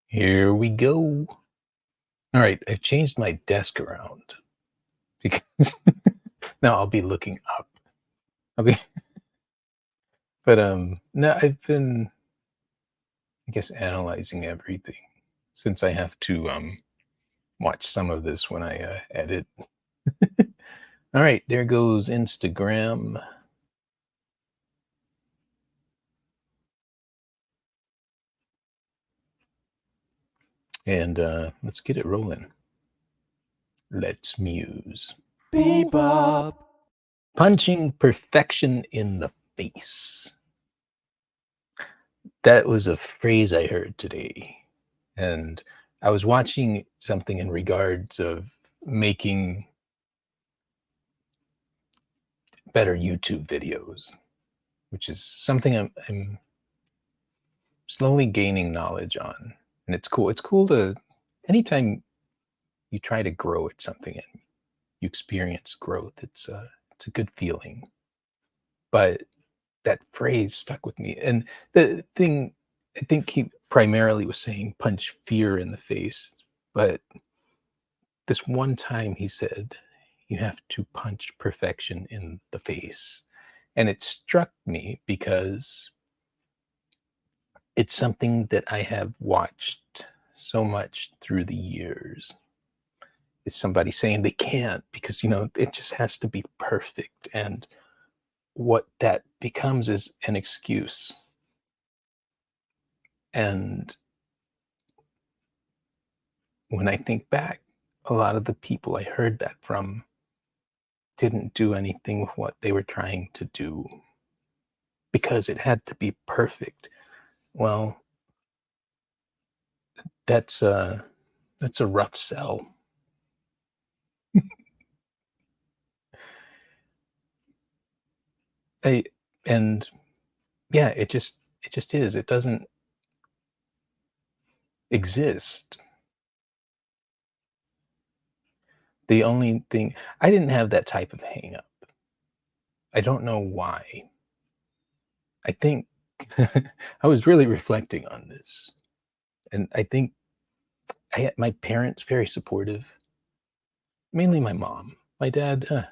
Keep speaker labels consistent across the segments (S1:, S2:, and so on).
S1: Here we go. All right, I've changed my desk around because now I'll be looking up. I'll be, but no, I've been, I guess, analyzing everything since I have to watch some of this when I edit. All right, there goes Instagram, and let's get it rolling. Let's muse.
S2: Bebop.
S1: Punching perfection in the face. That was a phrase I heard today. And I was watching something in regards of making better YouTube videos, which is something I'm slowly gaining knowledge on. And it's cool. It's cool to, anytime you try to grow at something and you experience growth, it's a good feeling. But that phrase stuck with me. And the thing, I think he primarily was saying punch fear in the face. But this one time he said, you have to punch perfection in the face. And it struck me because it's something that I have watched so much through the years. It's somebody saying they can't because, it just has to be perfect. And what that becomes is an excuse. And when I think back, a lot of the people I heard that from didn't do anything with what they were trying to do because it had to be perfect. Well, that's a rough sell. I, and yeah, it just is. It doesn't exist. The only thing, I didn't have that type of hang up. I don't know why. I think I was really reflecting on this. And I think I had my parents very supportive, mainly my mom. My dad,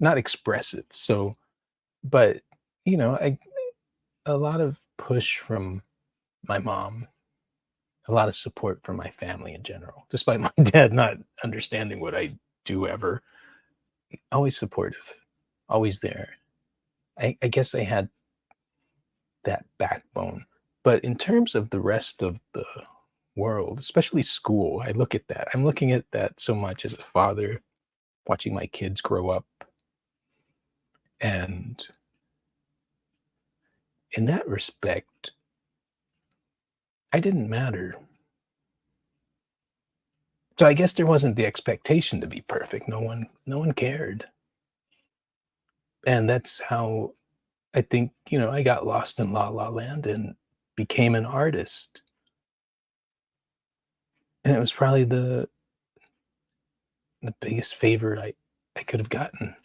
S1: not expressive. So, but I a lot of push from my mom, a lot of support from my family in general, despite my dad not understanding what I do ever. Always supportive, always there. I guess I had that backbone. But in terms of the rest of the world, especially school, I look at that. I'm looking at that so much as a father, watching my kids grow up. And in that respect, I didn't matter. So I guess there wasn't the expectation to be perfect. No one cared. And that's how I think, I got lost in La La Land and became an artist. And it was probably the biggest favor I could have gotten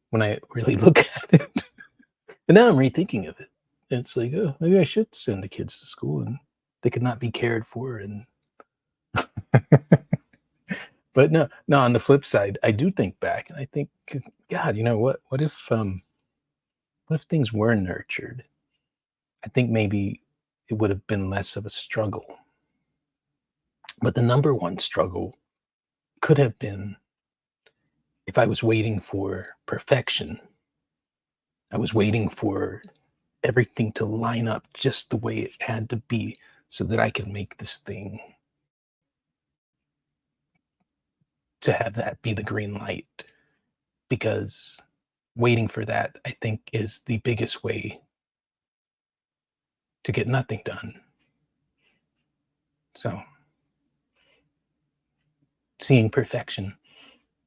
S1: when I really look at it. And now I'm rethinking of it. It's like, oh, maybe I should send the kids to school and they could not be cared for. And but no. On the flip side, I do think back and I think, God, what? What if things were nurtured? I think maybe it would have been less of a struggle. But the number one struggle could have been if I was waiting for perfection. I was waiting for everything to line up just the way it had to be so that I could make this thing, to have that be the green light. Because waiting for that, I think, is the biggest way to get nothing done. So, seeing perfection,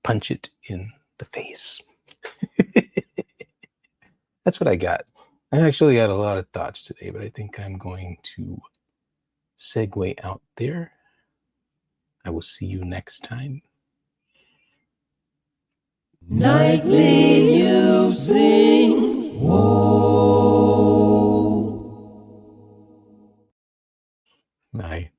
S1: punch it in the face. That's what I got. I actually had a lot of thoughts today, but I think I'm going to segue out there. I will see you next time.
S2: Nightly musing. Whoa. Bye.